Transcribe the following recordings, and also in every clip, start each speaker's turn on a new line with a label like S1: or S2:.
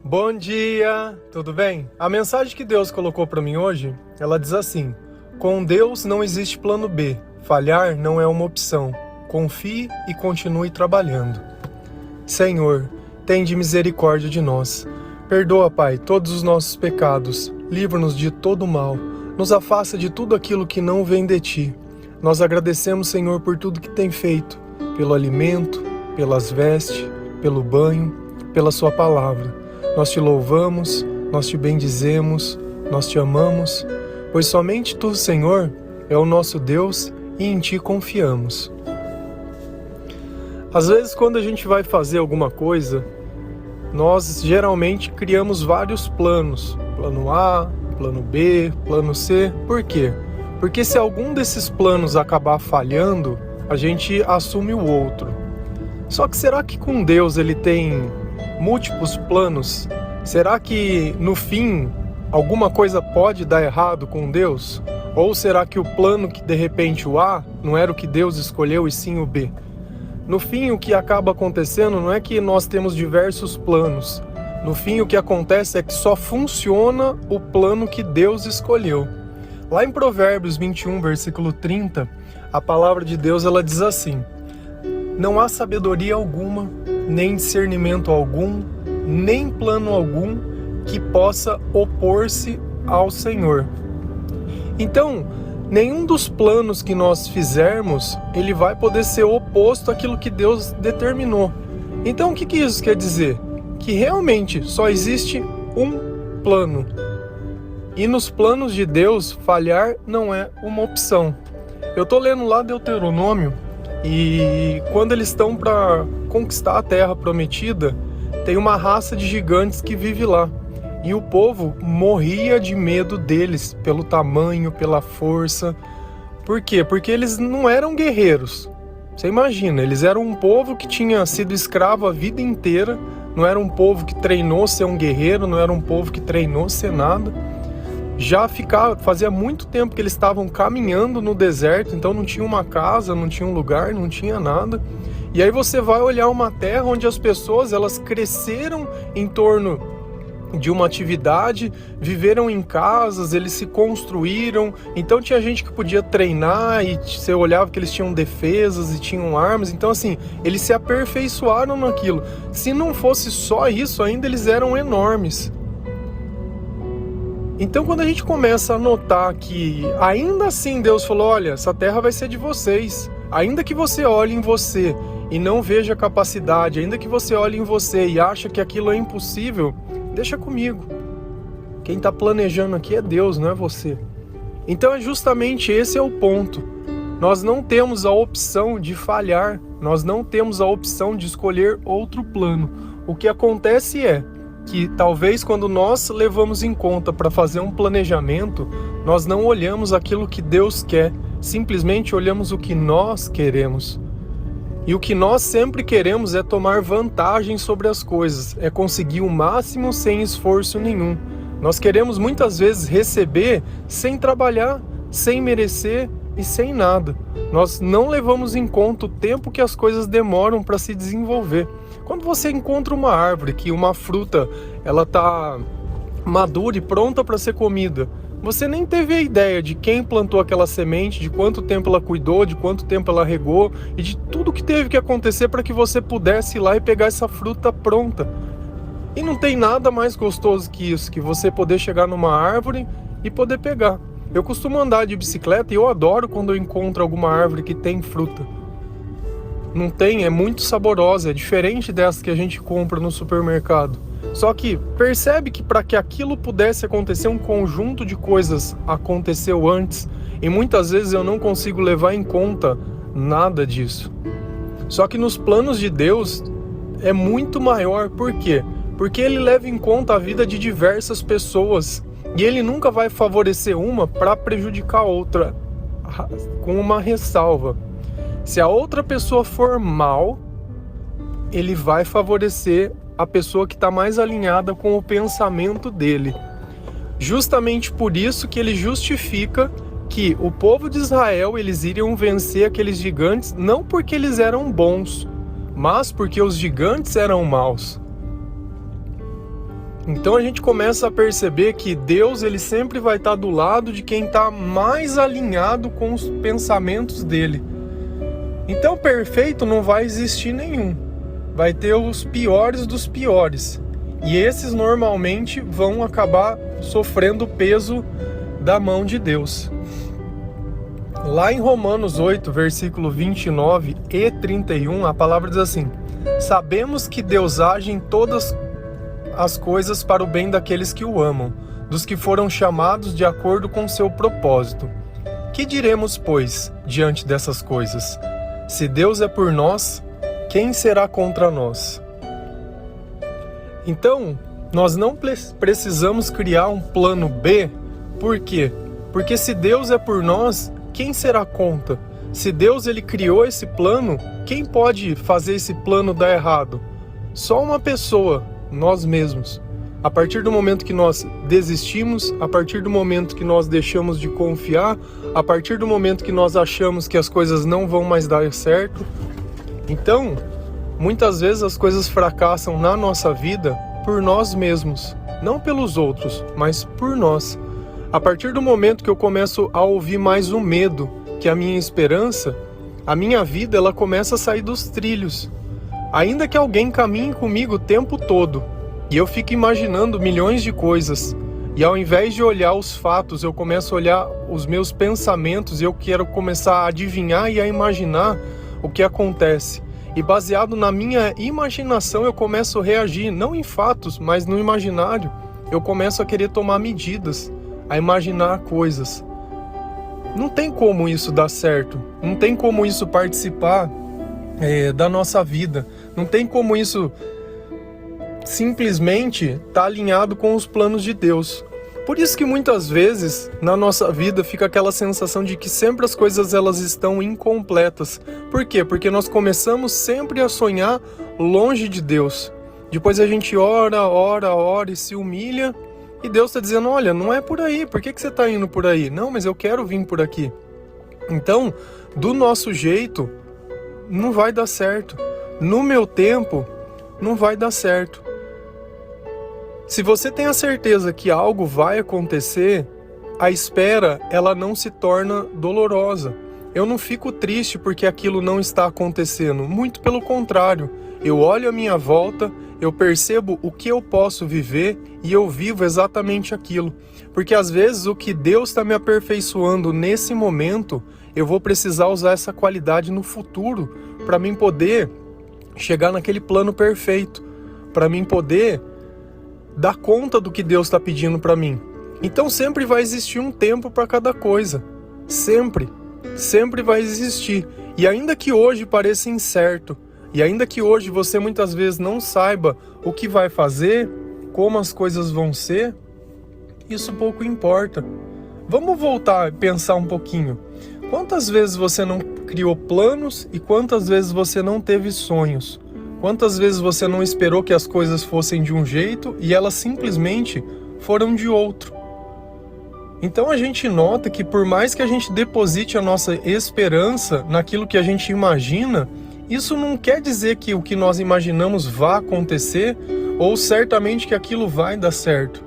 S1: Bom dia, tudo bem? A mensagem que Deus colocou para mim hoje, ela diz assim: com Deus não existe plano B, falhar não é uma opção, confie e continue trabalhando. Senhor, tende misericórdia de nós. Perdoa, Pai, todos os nossos pecados, livra-nos de todo mal, nos afasta de tudo aquilo que não vem de Ti. Nós agradecemos, Senhor, por tudo que tem feito, pelo alimento, pelas vestes, pelo banho, pela Sua palavra. Nós te louvamos, nós te bendizemos, nós te amamos, pois somente Tu, Senhor, é o nosso Deus e em Ti confiamos. Às vezes, quando a gente vai fazer alguma coisa, nós geralmente criamos vários planos. Plano A, plano B, plano C. Por quê? Porque se algum desses planos acabar falhando, a gente assume o outro. Só que será que com Deus Ele tem múltiplos planos? Será que no fim alguma coisa pode dar errado com Deus? Ou será que o plano que de repente o A não era o que Deus escolheu e sim o B? No fim, o que acaba acontecendo não é que nós temos diversos planos. No fim, o que acontece é que só funciona o plano que Deus escolheu. Lá em Provérbios 21, versículo 30, a palavra de Deus ela diz assim: não há sabedoria alguma, nem discernimento algum, nem plano algum que possa opor-se ao Senhor. Então, nenhum dos planos que nós fizermos, ele vai poder ser oposto àquilo que Deus determinou. Então, o que isso quer dizer? Que realmente só existe um plano. E nos planos de Deus, falhar não é uma opção. Eu estou lendo lá Deuteronômio, e quando eles estão para conquistar a terra prometida, tem uma raça de gigantes que vive lá. E o povo morria de medo deles, pelo tamanho, pela força. Por quê? Porque eles não eram guerreiros. Você imagina, eles eram um povo que tinha sido escravo a vida inteira, não era um povo que treinou ser um guerreiro, não era um povo que treinou ser nada. Fazia muito tempo que eles estavam caminhando no deserto, então não tinha uma casa, não tinha um lugar, não tinha nada. E aí você vai olhar uma terra onde as pessoas elas cresceram em torno de uma atividade, viveram em casas, eles se construíram, então tinha gente que podia treinar e você olhava que eles tinham defesas e tinham armas, então assim, eles se aperfeiçoaram naquilo. Se não fosse só isso, ainda eles eram enormes. Então quando a gente começa a notar que ainda assim Deus falou, olha, essa terra vai ser de vocês, ainda que você olhe em você e não veja capacidade, ainda que você olhe em você e acha que aquilo é impossível, deixa comigo. Quem está planejando aqui é Deus, não é você. Então é justamente esse é o ponto. Nós não temos a opção de falhar, nós não temos a opção de escolher outro plano. O que acontece é que talvez quando nós levamos em conta para fazer um planejamento, nós não olhamos aquilo que Deus quer, simplesmente olhamos o que nós queremos. E o que nós sempre queremos é tomar vantagem sobre as coisas, é conseguir o máximo sem esforço nenhum. Nós queremos muitas vezes receber sem trabalhar, sem merecer e sem nada. Nós não levamos em conta o tempo que as coisas demoram para se desenvolver. Quando você encontra uma árvore, que uma fruta ela está madura e pronta para ser comida, você nem teve a ideia de quem plantou aquela semente, de quanto tempo ela cuidou, de quanto tempo ela regou e de tudo que teve que acontecer para que você pudesse ir lá e pegar essa fruta pronta. E não tem nada mais gostoso que isso, que você poder chegar numa árvore e poder pegar. Eu costumo andar de bicicleta e eu adoro quando eu encontro alguma árvore que tem fruta. Não tem, é muito saborosa, é diferente dessa que a gente compra no supermercado. Só que percebe que para que aquilo pudesse acontecer, um conjunto de coisas aconteceu antes e muitas vezes eu não consigo levar em conta nada disso. Só que nos planos de Deus é muito maior. Por quê? Porque Ele leva em conta a vida de diversas pessoas e Ele nunca vai favorecer uma para prejudicar a outra, com uma ressalva. Se a outra pessoa for mal, Ele vai favorecer a pessoa que está mais alinhada com o pensamento dele. Justamente por isso que ele justifica que o povo de Israel, eles iriam vencer aqueles gigantes, não porque eles eram bons, mas porque os gigantes eram maus. Então a gente começa a perceber que Deus, ele sempre vai estar do lado de quem está mais alinhado com os pensamentos dele. Então perfeito não vai existir nenhum. Vai ter os piores dos piores. E esses normalmente vão acabar sofrendo o peso da mão de Deus. Lá em Romanos 8, versículo 29 e 31, a palavra diz assim: sabemos que Deus age em todas as coisas para o bem daqueles que o amam, dos que foram chamados de acordo com seu propósito. Que diremos, pois, diante dessas coisas? Se Deus é por nós, quem será contra nós? Então, nós não precisamos criar um plano B. Por quê? Porque se Deus é por nós, quem será contra? Se Deus ele criou esse plano, quem pode fazer esse plano dar errado? Só uma pessoa, nós mesmos. A partir do momento que nós desistimos, a partir do momento que nós deixamos de confiar, a partir do momento que nós achamos que as coisas não vão mais dar certo. Então, muitas vezes as coisas fracassam na nossa vida por nós mesmos, não pelos outros, mas por nós. A partir do momento que eu começo a ouvir mais o medo que a minha esperança, a minha vida ela começa a sair dos trilhos. Ainda que alguém caminhe comigo o tempo todo e eu fique imaginando milhões de coisas, e ao invés de olhar os fatos, eu começo a olhar os meus pensamentos e eu quero começar a adivinhar e a imaginar o que acontece. E baseado na minha imaginação eu começo a reagir, não em fatos, mas no imaginário. Eu começo a querer tomar medidas, a imaginar coisas. Não tem como isso dar certo, não tem como isso participar da nossa vida, não tem como isso simplesmente estar alinhado com os planos de Deus. Por isso que muitas vezes na nossa vida fica aquela sensação de que sempre as coisas elas estão incompletas. Por quê? Porque nós começamos sempre a sonhar longe de Deus. Depois a gente ora e se humilha e Deus está dizendo, olha, não é por aí, por que você está indo por aí? Não, mas eu quero vir por aqui. Então, do nosso jeito, não vai dar certo. No meu tempo, não vai dar certo. Se você tem a certeza que algo vai acontecer, a espera, ela não se torna dolorosa. Eu não fico triste porque aquilo não está acontecendo. Muito pelo contrário. Eu olho à minha volta, eu percebo o que eu posso viver e eu vivo exatamente aquilo. Porque às vezes o que Deus está me aperfeiçoando nesse momento, eu vou precisar usar essa qualidade no futuro para mim poder chegar naquele plano perfeito, para mim poder dar conta do que Deus está pedindo para mim. Então sempre vai existir um tempo para cada coisa, sempre vai existir. E ainda que hoje pareça incerto, e ainda que hoje você muitas vezes não saiba o que vai fazer, como as coisas vão ser, isso pouco importa. Vamos voltar a pensar um pouquinho. Quantas vezes você não criou planos e quantas vezes você não teve sonhos? Quantas vezes você não esperou que as coisas fossem de um jeito e elas simplesmente foram de outro? Então a gente nota que por mais que a gente deposite a nossa esperança naquilo que a gente imagina, isso não quer dizer que o que nós imaginamos vá acontecer ou certamente que aquilo vai dar certo.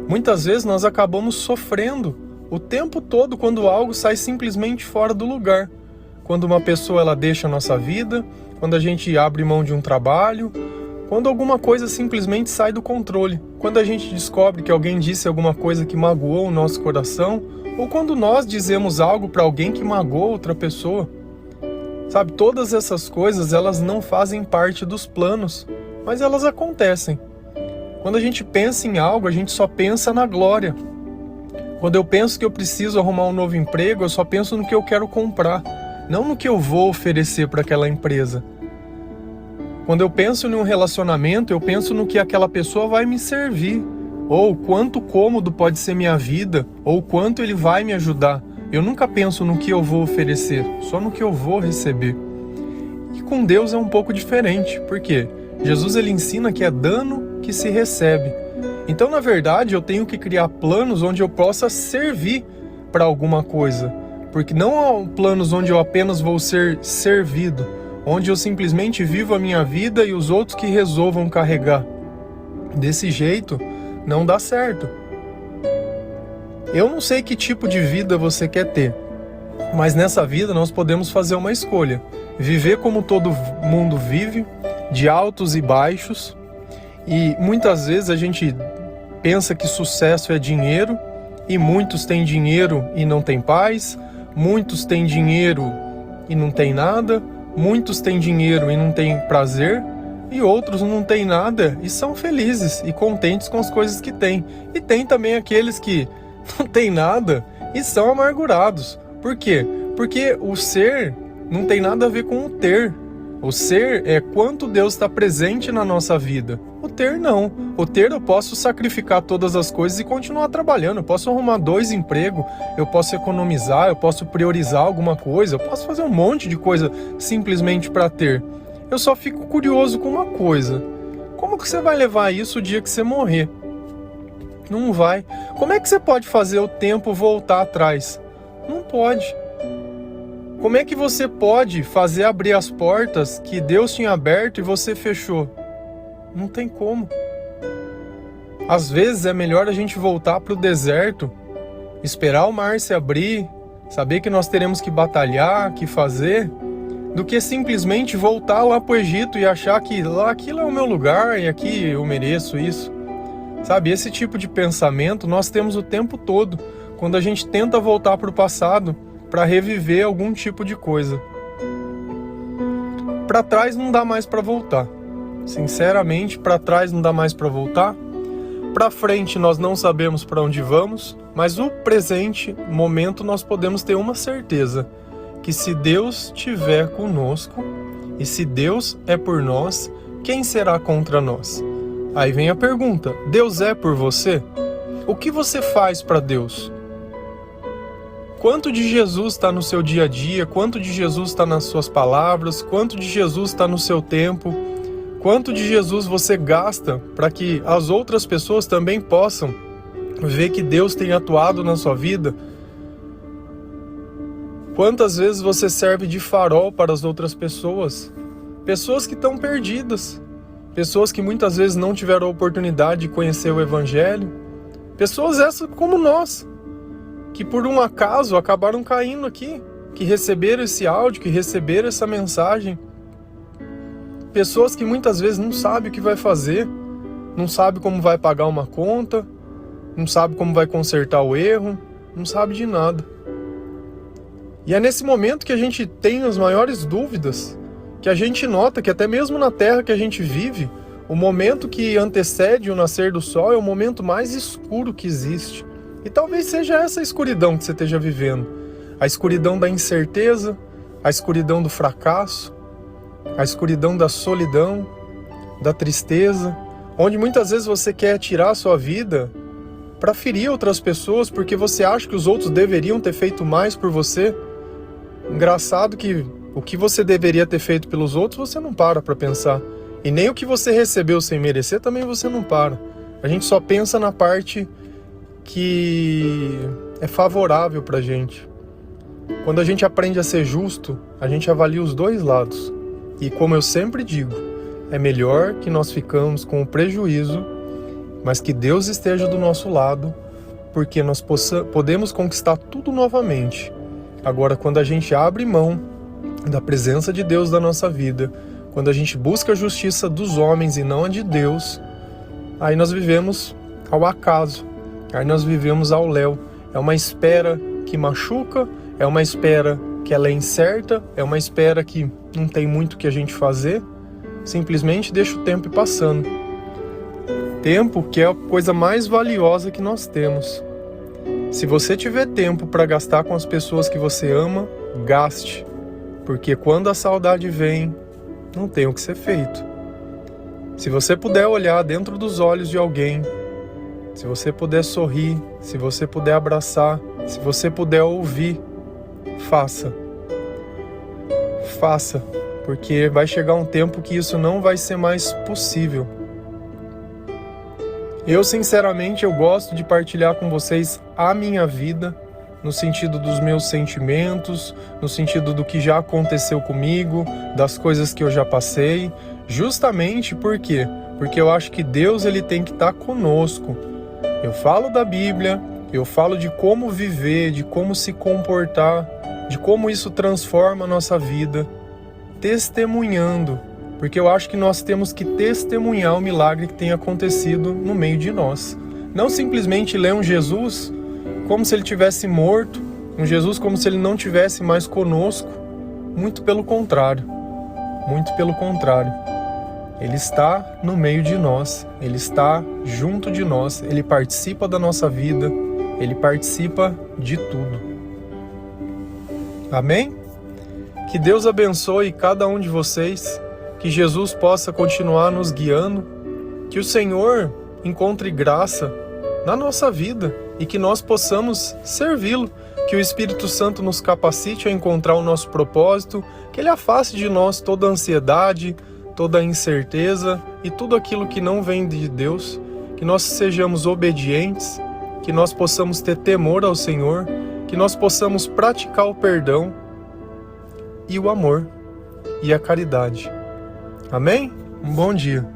S1: Muitas vezes nós acabamos sofrendo o tempo todo quando algo sai simplesmente fora do lugar. Quando uma pessoa ela deixa a nossa vida, quando a gente abre mão de um trabalho, quando alguma coisa simplesmente sai do controle, quando a gente descobre que alguém disse alguma coisa que magoou o nosso coração, ou quando nós dizemos algo para alguém que magoou outra pessoa. Sabe, todas essas coisas elas não fazem parte dos planos, mas elas acontecem. Quando a gente pensa em algo, a gente só pensa na glória. Quando eu penso que eu preciso arrumar um novo emprego, eu só penso no que eu quero comprar, não no que eu vou oferecer para aquela empresa. Quando eu penso em um relacionamento, eu penso no que aquela pessoa vai me servir, ou quanto cômodo pode ser minha vida, ou quanto ele vai me ajudar. Eu nunca penso no que eu vou oferecer, só no que eu vou receber. E com Deus é um pouco diferente, porque Jesus ele ensina que é dano que se recebe. Então, na verdade, eu tenho que criar planos onde eu possa servir para alguma coisa. Porque não há planos onde eu apenas vou ser servido, onde eu simplesmente vivo a minha vida e os outros que resolvam carregar. Desse jeito não dá certo. Eu não sei que tipo de vida você quer ter, mas nessa vida nós podemos fazer uma escolha. Viver como todo mundo vive, de altos e baixos, e muitas vezes a gente pensa que sucesso é dinheiro, e muitos têm dinheiro e não têm paz, muitos têm dinheiro e não têm nada, muitos têm dinheiro e não têm prazer, e outros não têm nada e são felizes e contentes com as coisas que têm. E tem também aqueles que não têm nada e são amargurados. Por quê? Porque o ser não tem nada a ver com o ter. O ser é quanto Deus está presente na nossa vida. O ter não. O ter eu posso sacrificar todas as coisas e continuar trabalhando. Eu posso arrumar 2 empregos, eu posso economizar, eu posso priorizar alguma coisa, eu posso fazer um monte de coisa simplesmente para ter. Eu só fico curioso com uma coisa. Como que você vai levar isso o dia que você morrer? Não vai. Como é que você pode fazer o tempo voltar atrás? Não pode. Como é que você pode fazer abrir as portas que Deus tinha aberto e você fechou? Não tem como. Às vezes é melhor a gente voltar para o deserto, esperar o mar se abrir, saber que nós teremos que batalhar, que fazer, do que simplesmente voltar lá para o Egito e achar que lá aquilo é o meu lugar e aqui eu mereço isso. Sabe, esse tipo de pensamento nós temos o tempo todo, quando a gente tenta voltar para o passado, para reviver algum tipo de coisa. Para trás não dá mais para voltar. Sinceramente, para trás não dá mais para voltar. Para frente nós não sabemos para onde vamos, mas o presente momento nós podemos ter uma certeza, que se Deus estiver conosco e se Deus é por nós, quem será contra nós? Aí vem a pergunta: Deus é por você? O que você faz para Deus? Quanto de Jesus está no seu dia a dia? Quanto de Jesus está nas suas palavras? Quanto de Jesus está no seu tempo? Quanto de Jesus você gasta para que as outras pessoas também possam ver que Deus tem atuado na sua vida? Quantas vezes você serve de farol para as outras pessoas? Pessoas que estão perdidas. Pessoas que muitas vezes não tiveram a oportunidade de conhecer o Evangelho. Pessoas essas como nós, que por um acaso acabaram caindo aqui, que receberam esse áudio, que receberam essa mensagem. Pessoas que muitas vezes não sabem o que vai fazer, não sabem como vai pagar uma conta, não sabem como vai consertar o erro, não sabem de nada. E é nesse momento que a gente tem as maiores dúvidas, que a gente nota que até mesmo na terra que a gente vive, o momento que antecede o nascer do sol é o momento mais escuro que existe. E talvez seja essa escuridão que você esteja vivendo. A escuridão da incerteza, a escuridão do fracasso, a escuridão da solidão, da tristeza, onde muitas vezes você quer tirar a sua vida para ferir outras pessoas porque você acha que os outros deveriam ter feito mais por você. Engraçado que o que você deveria ter feito pelos outros você não para pensar. E nem o que você recebeu sem merecer também você não para. A gente só pensa na parte que é favorável pra gente. Quando a gente aprende a ser justo, a gente avalia os dois lados. E como eu sempre digo, é melhor que nós ficamos com o prejuízo, mas que Deus esteja do nosso lado, porque nós podemos conquistar tudo novamente. Agora, quando a gente abre mão da presença de Deus na nossa vida, quando a gente busca a justiça dos homens e não a de Deus, aí nós vivemos ao acaso, aí nós vivemos ao léu. É uma espera que machuca, é uma espera que ela é incerta, é uma espera que não tem muito que a gente fazer, simplesmente deixa o tempo ir passando. Tempo que é a coisa mais valiosa que nós temos. Se você tiver tempo para gastar com as pessoas que você ama, gaste, porque quando a saudade vem, não tem o que ser feito. Se você puder olhar dentro dos olhos de alguém, se você puder sorrir, se você puder abraçar, se você puder ouvir, faça. Faça, porque vai chegar um tempo que isso não vai ser mais possível. Eu, sinceramente, eu gosto de partilhar com vocês a minha vida, no sentido dos meus sentimentos, no sentido do que já aconteceu comigo, das coisas que eu já passei, justamente porque porque eu acho que Deus ele tem que estar conosco. Eu falo da Bíblia, eu falo de como viver, de como se comportar, de como isso transforma a nossa vida, testemunhando, porque eu acho que nós temos que testemunhar o milagre que tem acontecido no meio de nós. Não simplesmente ler um Jesus como se ele tivesse morto, um Jesus como se ele não tivesse mais conosco. Muito pelo contrário, muito pelo contrário. Ele está no meio de nós, ele está junto de nós, ele participa da nossa vida, ele participa de tudo. Amém? Que Deus abençoe cada um de vocês, que Jesus possa continuar nos guiando, que o Senhor encontre graça na nossa vida e que nós possamos servi-lo, que o Espírito Santo nos capacite a encontrar o nosso propósito, que ele afaste de nós toda a ansiedade, toda a incerteza e tudo aquilo que não vem de Deus, que nós sejamos obedientes, que nós possamos ter temor ao Senhor, que nós possamos praticar o perdão e o amor e a caridade. Amém? Um bom dia.